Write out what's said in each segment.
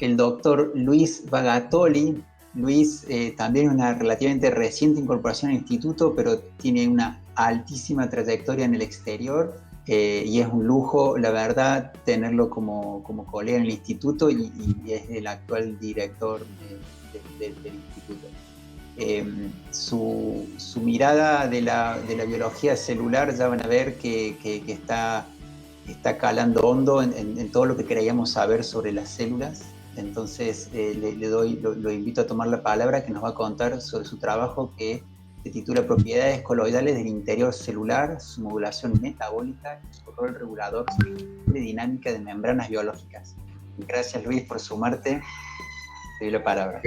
el doctor Luis Bagatoli. Luis también es una relativamente reciente incorporación al instituto, pero tiene una altísima trayectoria en el exterior y es un lujo, la verdad, tenerlo como colega en el instituto y es el actual director del instituto. Su mirada de la biología celular ya van a ver que está calando hondo en todo lo que creíamos saber sobre las células. Entonces lo invito a tomar la palabra, que nos va a contar sobre su trabajo que se titula Propiedades coloidales del interior celular, su modulación metabólica y su rol regulador sobre la dinámica de membranas biológicas. Gracias, Luis, por sumarte. Te doy la palabra.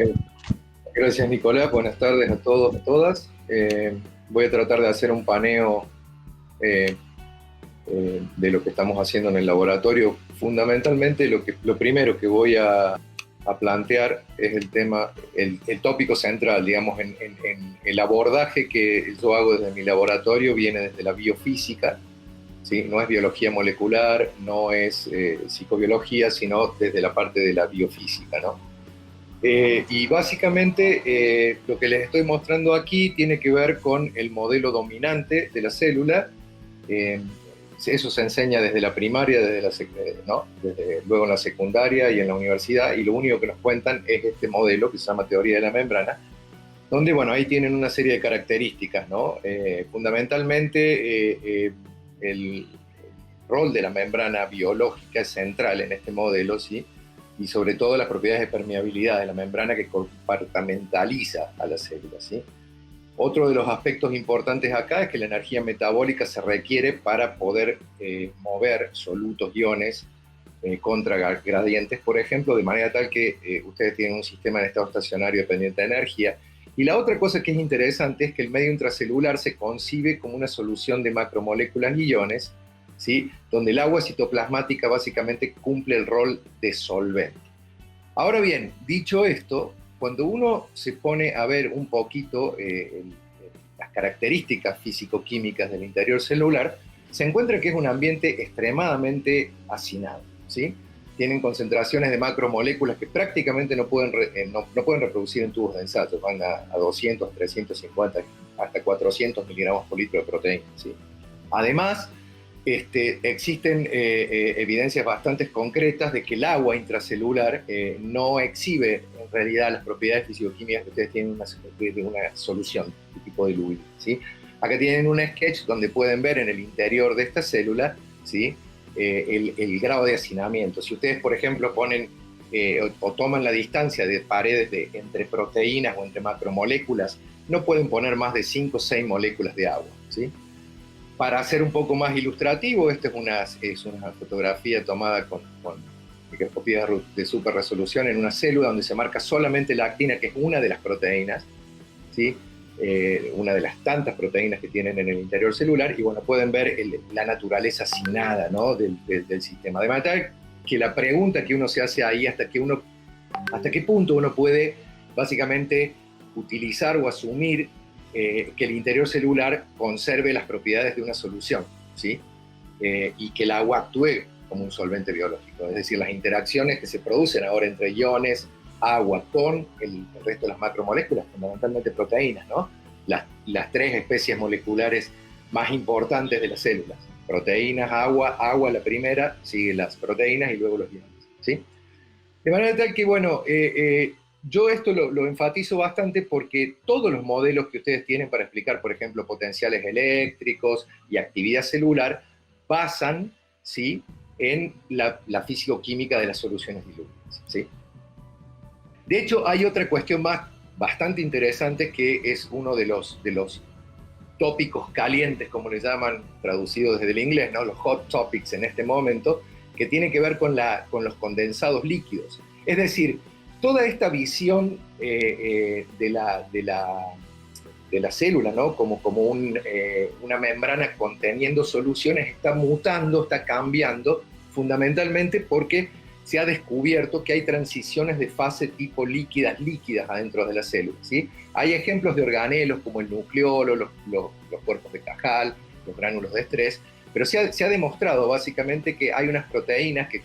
Gracias, Nicolás. Buenas tardes a todos y a todas. Voy a tratar de hacer un paneo de lo que estamos haciendo en el laboratorio. Fundamentalmente, lo primero que voy a plantear es el tema, el tópico central, digamos, en el abordaje que yo hago desde mi laboratorio viene desde la biofísica, ¿sí? No es biología molecular, no es psicobiología, sino desde la parte de la biofísica, ¿no? Y básicamente lo que les estoy mostrando aquí tiene que ver con el modelo dominante de la célula. Eso se enseña desde la primaria, ¿no? Desde luego en la secundaria y en la universidad, y lo único que nos cuentan es este modelo que se llama teoría de la membrana, donde, bueno, ahí tienen una serie de características, ¿no? Fundamentalmente, el rol de la membrana biológica es central en este modelo, ¿sí? Y sobre todo las propiedades de permeabilidad de la membrana que compartimentaliza a las células, ¿sí? Otro de los aspectos importantes acá es que la energía metabólica se requiere para poder mover solutos iones contra gradientes, por ejemplo, de manera tal que ustedes tienen un sistema en estado estacionario dependiente de energía. Y la otra cosa que es interesante es que el medio intracelular se concibe como una solución de macromoléculas y iones, ¿sí? Donde el agua citoplasmática básicamente cumple el rol de solvente. Ahora bien, dicho esto, cuando uno se pone a ver un poquito las características físico-químicas del interior celular, se encuentra que es un ambiente extremadamente hacinado, ¿sí? Tienen concentraciones de macromoléculas que prácticamente no pueden reproducir en tubos de ensayo, van a 200, 350, hasta 400 miligramos por litro de proteína, ¿sí? Además, existen evidencias bastante concretas de que el agua intracelular no exhibe en realidad las propiedades fisicoquímicas que ustedes tienen de una solución de tipo diluvio, ¿sí? Acá tienen un sketch donde pueden ver en el interior de esta célula, ¿sí? El grado de hacinamiento. Si ustedes, por ejemplo, ponen o toman la distancia de paredes entre proteínas o entre macromoléculas, no pueden poner más de 5 o 6 moléculas de agua, ¿sí? Para hacer un poco más ilustrativo, esta es una fotografía tomada con microscopía de super resolución en una célula donde se marca solamente la actina, que es una de las proteínas, ¿sí? Una de las tantas proteínas que tienen en el interior celular, y bueno, pueden ver la naturaleza hacinada, ¿no? del sistema. De manera que la pregunta que uno se hace ahí, hasta qué punto uno puede básicamente utilizar o asumir que el interior celular conserve las propiedades de una solución, ¿sí? Y que el agua actúe como un solvente biológico. Es decir, las interacciones que se producen ahora entre iones, agua con el resto de las macromoléculas, fundamentalmente proteínas, ¿no? Las tres especies moleculares más importantes de las células. Proteínas, agua la primera, siguen las proteínas y luego los iones, ¿sí? De manera tal que, bueno, yo esto lo enfatizo bastante porque todos los modelos que ustedes tienen para explicar, por ejemplo, potenciales eléctricos y actividad celular, basan, ¿sí?, en la físico-química de las soluciones diluidas, ¿sí? De hecho, hay otra cuestión más bastante interesante que es uno de los tópicos calientes, como le llaman, traducido desde el inglés, ¿no? Los hot topics en este momento, que tiene que ver con los condensados líquidos. Es decir, toda esta visión de la célula, ¿no? como una membrana conteniendo soluciones, está mutando, está cambiando, fundamentalmente porque se ha descubierto que hay transiciones de fase tipo líquidas adentro de la célula, ¿sí? Hay ejemplos de organelos como el nucleolo, los cuerpos de Cajal, los gránulos de estrés, pero se ha demostrado básicamente que hay unas proteínas que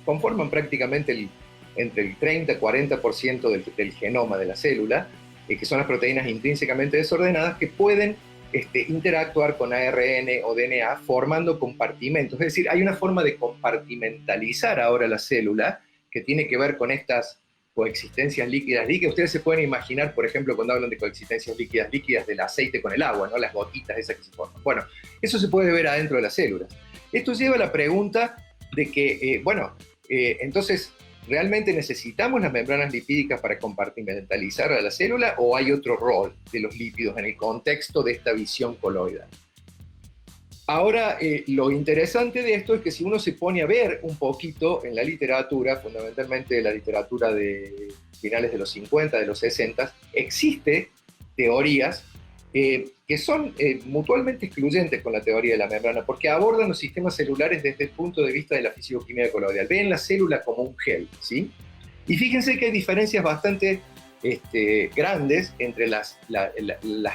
conforman prácticamente entre el 30-40% del genoma de la célula, que son las proteínas intrínsecamente desordenadas, que pueden interactuar con ARN o DNA formando compartimentos. Es decir, hay una forma de compartimentalizar ahora la célula que tiene que ver con estas coexistencias líquidas. Ustedes se pueden imaginar, por ejemplo, cuando hablan de coexistencias líquidas del aceite con el agua, ¿no? Las gotitas esas que se forman. Bueno, eso se puede ver adentro de las células. Esto lleva a la pregunta de que, entonces, ¿realmente necesitamos las membranas lipídicas para compartimentalizar a la célula o hay otro rol de los lípidos en el contexto de esta visión coloidal? Ahora, lo interesante de esto es que si uno se pone a ver un poquito en la literatura, fundamentalmente la literatura de finales de los 50, de los 60, existe teorías que son mutuamente excluyentes con la teoría de la membrana, porque abordan los sistemas celulares desde el punto de vista de la fisicoquímica coloidal. Ven la célula como un gel, ¿sí? Y fíjense que hay diferencias bastante grandes entre las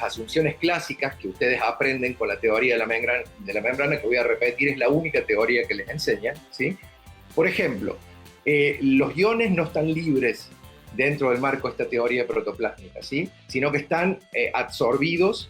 asunciones clásicas que ustedes aprenden con la teoría de la membrana, que voy a repetir, es la única teoría que les enseñan, ¿sí? Por ejemplo, los iones no están libres dentro del marco de esta teoría protoplásmica, ¿sí? Sino que están absorbidos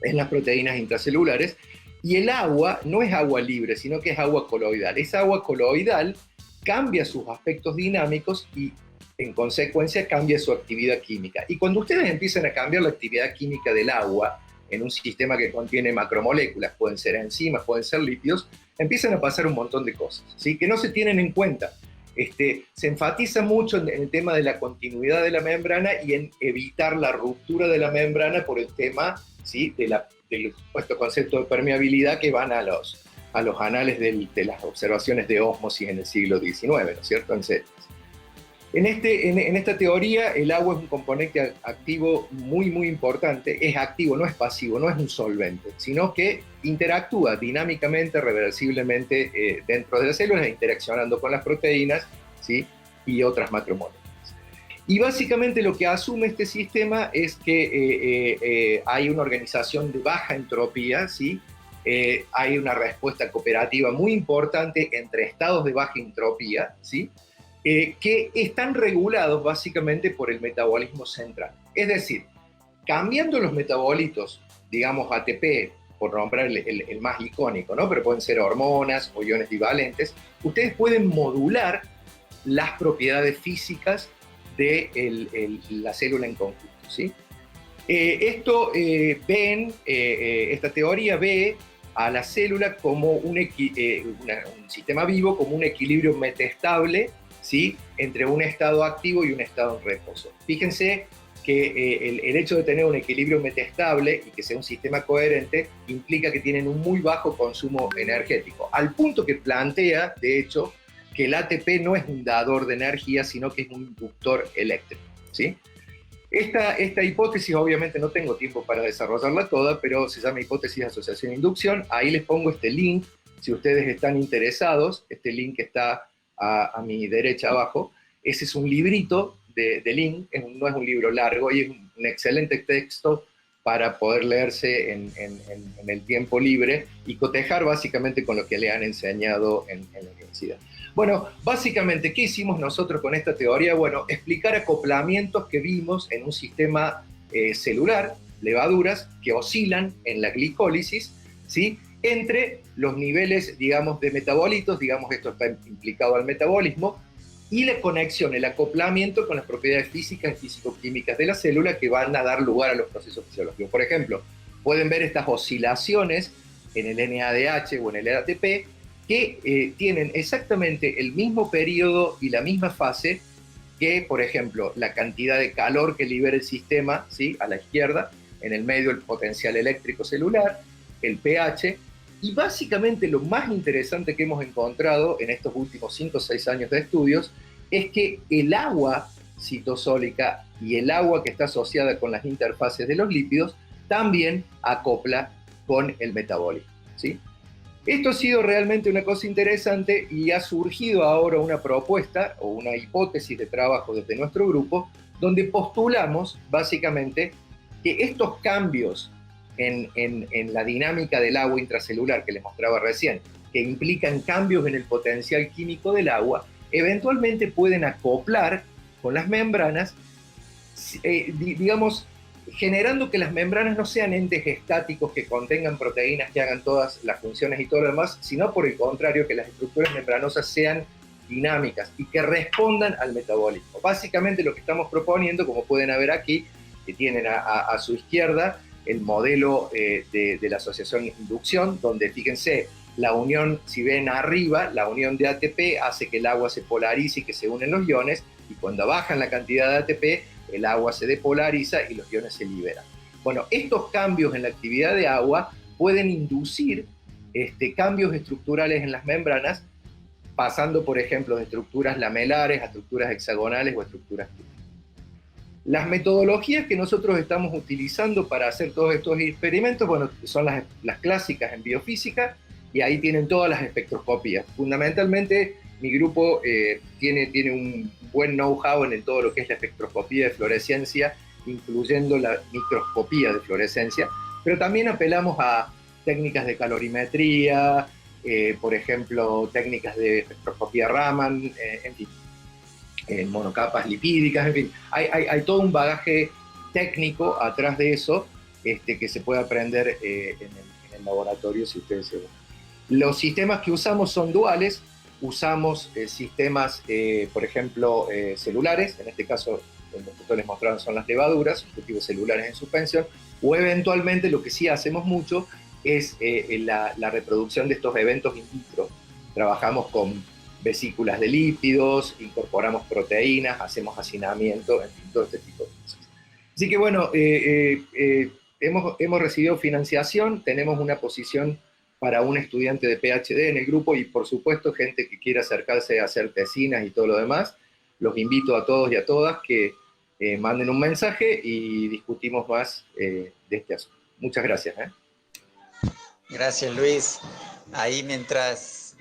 en las proteínas intracelulares, y el agua no es agua libre, sino que es agua coloidal. Esa agua coloidal cambia sus aspectos dinámicos y en consecuencia cambia su actividad química. Y cuando ustedes empiezan a cambiar la actividad química del agua en un sistema que contiene macromoléculas, pueden ser enzimas, pueden ser lípidos, empiezan a pasar un montón de cosas, ¿sí? Que no se tienen en cuenta. Se enfatiza mucho en el tema de la continuidad de la membrana y en evitar la ruptura de la membrana por el tema, ¿sí? del supuesto concepto de permeabilidad que van a los anales de las observaciones de ósmosis en el siglo XIX, ¿no es cierto? En esta teoría, el agua es un componente activo muy, muy importante. Es activo, no es pasivo, no es un solvente, sino que interactúa dinámicamente, reversiblemente dentro de las células, interaccionando con las proteínas, ¿sí? Y otras macromoléculas. Y básicamente lo que asume este sistema es que hay una organización de baja entropía, ¿sí? Hay una respuesta cooperativa muy importante entre estados de baja entropía, ¿sí? Que están regulados básicamente por el metabolismo central. Es decir, cambiando los metabolitos, digamos ATP, por nombrar el más icónico, ¿no? Pero pueden ser hormonas o iones divalentes, ustedes pueden modular las propiedades físicas de la célula en conjunto, ¿sí? Esta teoría ve a la célula como un sistema vivo, como un equilibrio metastable, ¿sí? Entre un estado activo y un estado en reposo. Fíjense que el hecho de tener un equilibrio metastable y que sea un sistema coherente implica que tienen un muy bajo consumo energético, al punto que plantea, de hecho, que el ATP no es un dador de energía, sino que es un inductor eléctrico, ¿sí? Esta hipótesis, obviamente no tengo tiempo para desarrollarla toda, pero se llama hipótesis de asociación-inducción. Ahí les pongo este link, si ustedes están interesados. Este link está a mi derecha abajo. Ese es un librito de link, no es un libro largo y es un excelente texto para poder leerse en el tiempo libre y cotejar básicamente con lo que le han enseñado en la universidad. Bueno, básicamente, ¿qué hicimos nosotros con esta teoría? Bueno, explicar acoplamientos que vimos en un sistema celular, levaduras, que oscilan en la glicólisis, ¿sí? Entre los niveles, digamos, de metabolitos, digamos, esto está implicado al metabolismo, y la conexión, el acoplamiento con las propiedades físicas y físico-químicas de la célula que van a dar lugar a los procesos fisiológicos. Por ejemplo, pueden ver estas oscilaciones en el NADH o en el ATP que tienen exactamente el mismo periodo y la misma fase que, por ejemplo, la cantidad de calor que libera el sistema, ¿sí? A la izquierda, en el medio el potencial eléctrico celular, el pH, y básicamente lo más interesante que hemos encontrado en estos últimos 5 o 6 años de estudios es que el agua citosólica y el agua que está asociada con las interfaces de los lípidos también acopla con el metabolismo, ¿sí? Esto ha sido realmente una cosa interesante y ha surgido ahora una propuesta o una hipótesis de trabajo desde nuestro grupo donde postulamos básicamente que estos cambios en la dinámica del agua intracelular que les mostraba recién, que implican cambios en el potencial químico del agua, eventualmente pueden acoplar con las membranas, digamos, generando que las membranas no sean entes estáticos que contengan proteínas que hagan todas las funciones y todo lo demás, sino por el contrario, que las estructuras membranosas sean dinámicas y que respondan al metabolismo. Básicamente lo que estamos proponiendo, como pueden ver aquí, que tienen a su izquierda el modelo de la asociación inducción, donde fíjense, la unión, si ven arriba, la unión de ATP hace que el agua se polarice y que se unen los iones, y cuando bajan la cantidad de ATP, el agua se depolariza y los iones se liberan. Bueno, estos cambios en la actividad de agua pueden inducir cambios estructurales en las membranas, pasando, por ejemplo, de estructuras lamelares a estructuras hexagonales o estructuras cúbicas. Las metodologías que nosotros estamos utilizando para hacer todos estos experimentos, bueno, son las clásicas en biofísica, y ahí tienen todas las espectroscopías. Fundamentalmente, mi grupo tiene un buen know-how en todo lo que es la espectroscopía de fluorescencia, incluyendo la microscopía de fluorescencia, pero también apelamos a técnicas de calorimetría, por ejemplo, técnicas de espectroscopía Raman, en fin, monocapas lipídicas, en fin. Hay todo un bagaje técnico atrás de eso que se puede aprender en el laboratorio si ustedes se buscan. Los sistemas que usamos son duales. Usamos sistemas, por ejemplo, celulares, en este caso los que les mostraron son las levaduras, cultivos celulares en suspensión, o eventualmente lo que sí hacemos mucho es la reproducción de estos eventos in vitro. Trabajamos con vesículas de lípidos, incorporamos proteínas, hacemos hacinamiento, en fin, todo este tipo de cosas. Así que bueno, hemos recibido financiación, tenemos una posición para un estudiante de PhD en el grupo, y por supuesto gente que quiera acercarse a hacer tesinas y todo lo demás. Los invito a todos y a todas que manden un mensaje y discutimos más de este asunto. Muchas gracias. Gracias, Luis. Ahí mientras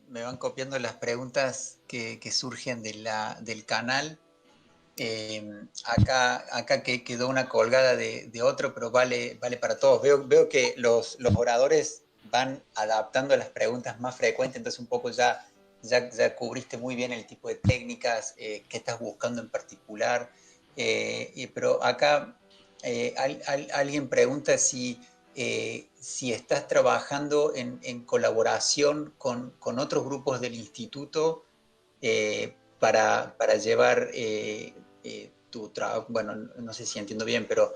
me van copiando las preguntas que surgen del canal, acá que quedó una colgada de otro, pero vale para todos. Veo que los oradores van adaptando a las preguntas más frecuentes, entonces un poco ya cubriste muy bien el tipo de técnicas que estás buscando en particular. Pero acá alguien pregunta si estás trabajando en colaboración con otros grupos del instituto para llevar tu trabajo, bueno, no sé si entiendo bien, pero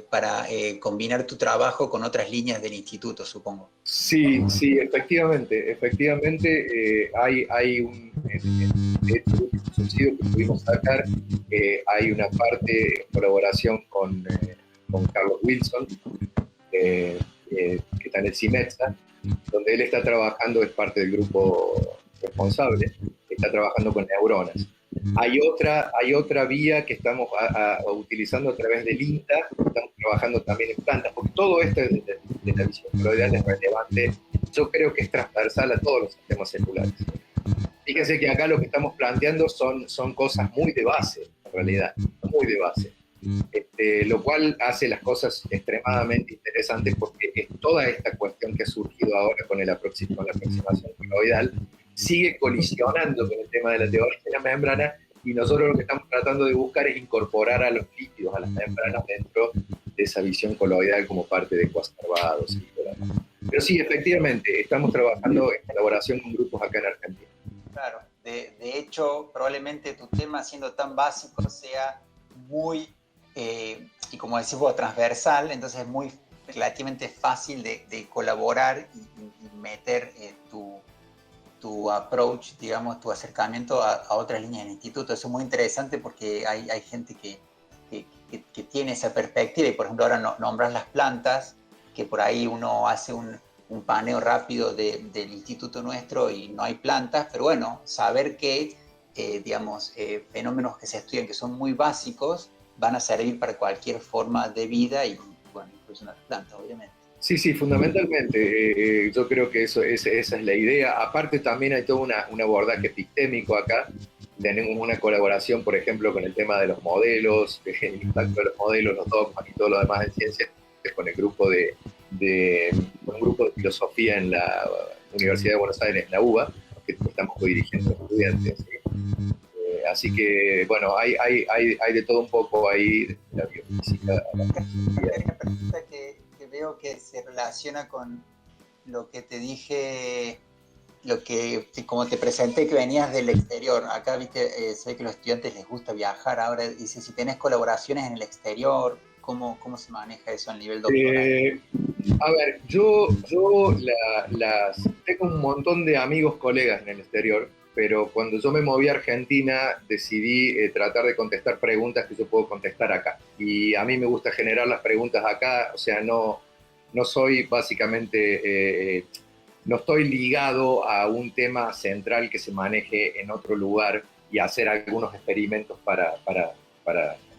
para combinar tu trabajo con otras líneas del instituto, supongo. Sí, efectivamente hay un subsidio que pudimos sacar, hay una parte en colaboración con Carlos Wilson, que está en el CIMETSA, donde él está trabajando, es parte del grupo responsable, está trabajando con neuronas. Hay otra vía que estamos utilizando a través del INTA, estamos trabajando también en plantas, porque todo esto de la visión coloidal es relevante, yo creo que es transversal a todos los sistemas celulares. Fíjense que acá lo que estamos planteando son cosas muy de base, en realidad, muy de base. Lo cual hace las cosas extremadamente interesantes, porque es toda esta cuestión que ha surgido ahora con la aproximación coloidal sigue colisionando con el tema de la teoría de la membrana, y nosotros lo que estamos tratando de buscar es incorporar a los lípidos, a las membranas, dentro de esa visión coloidal como parte de coacervados. Pero sí, efectivamente, estamos trabajando en colaboración con grupos acá en Argentina. Claro, de hecho, probablemente tu tema, siendo tan básico, sea muy, y como decís vos, transversal, entonces es muy relativamente fácil de colaborar y meter tu approach, digamos, tu acercamiento a otras líneas del instituto. Eso es muy interesante porque hay gente que tiene esa perspectiva, y por ejemplo ahora nombras las plantas, que por ahí uno hace un paneo rápido del instituto nuestro y no hay plantas, pero bueno, saber que, digamos, fenómenos que se estudian que son muy básicos van a servir para cualquier forma de vida, y bueno, incluso las plantas, obviamente. Sí, fundamentalmente, yo creo que esa es la idea. Aparte también hay todo un abordaje epistémico acá. Tenemos una colaboración, por ejemplo, con el tema de los modelos, el impacto de los modelos, los dogmas y todo lo demás en ciencia, con el grupo un grupo de filosofía en la Universidad de Buenos Aires, en la UBA, que estamos dirigiendo estudiantes, ¿sí? Así que, bueno, hay de todo un poco ahí, de la biofísica a la fisiología. Hay una pregunta que veo que se relaciona con lo que te dije, como te presenté, que venías del exterior. Acá, viste, sé que a los estudiantes les gusta viajar. Ahora dice, si tenés colaboraciones en el exterior, ¿cómo se maneja eso a nivel doctoral? A ver, tengo un montón de amigos, colegas en el exterior, pero cuando yo me moví a Argentina decidí tratar de contestar preguntas que yo puedo contestar acá. Y a mí me gusta generar las preguntas acá, o sea, no soy básicamente, no estoy ligado a un tema central que se maneje en otro lugar y hacer algunos experimentos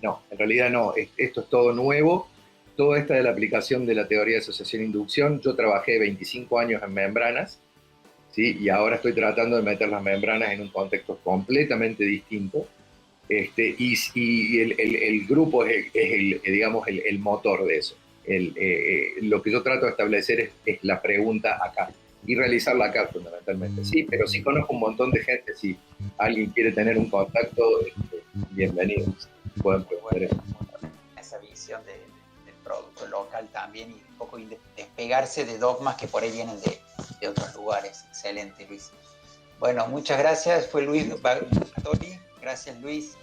no, en realidad no, esto es todo nuevo. Toda esta de la aplicación de la teoría de asociación-inducción, yo trabajé 25 años en membranas, ¿sí? Y ahora estoy tratando de meter las membranas en un contexto completamente distinto. Y el grupo es digamos, el motor de eso. Lo que yo trato de establecer es la pregunta acá y realizarla acá fundamentalmente. Sí, pero sí conozco un montón de gente. Si alguien quiere tener un contacto, bienvenidos. Pueden poder esa visión del producto local también y un poco despegarse de dogmas que por ahí vienen de otros lugares. Excelente, Luis. Bueno, muchas gracias. Fue Luis Bartoli. Gracias, Luis.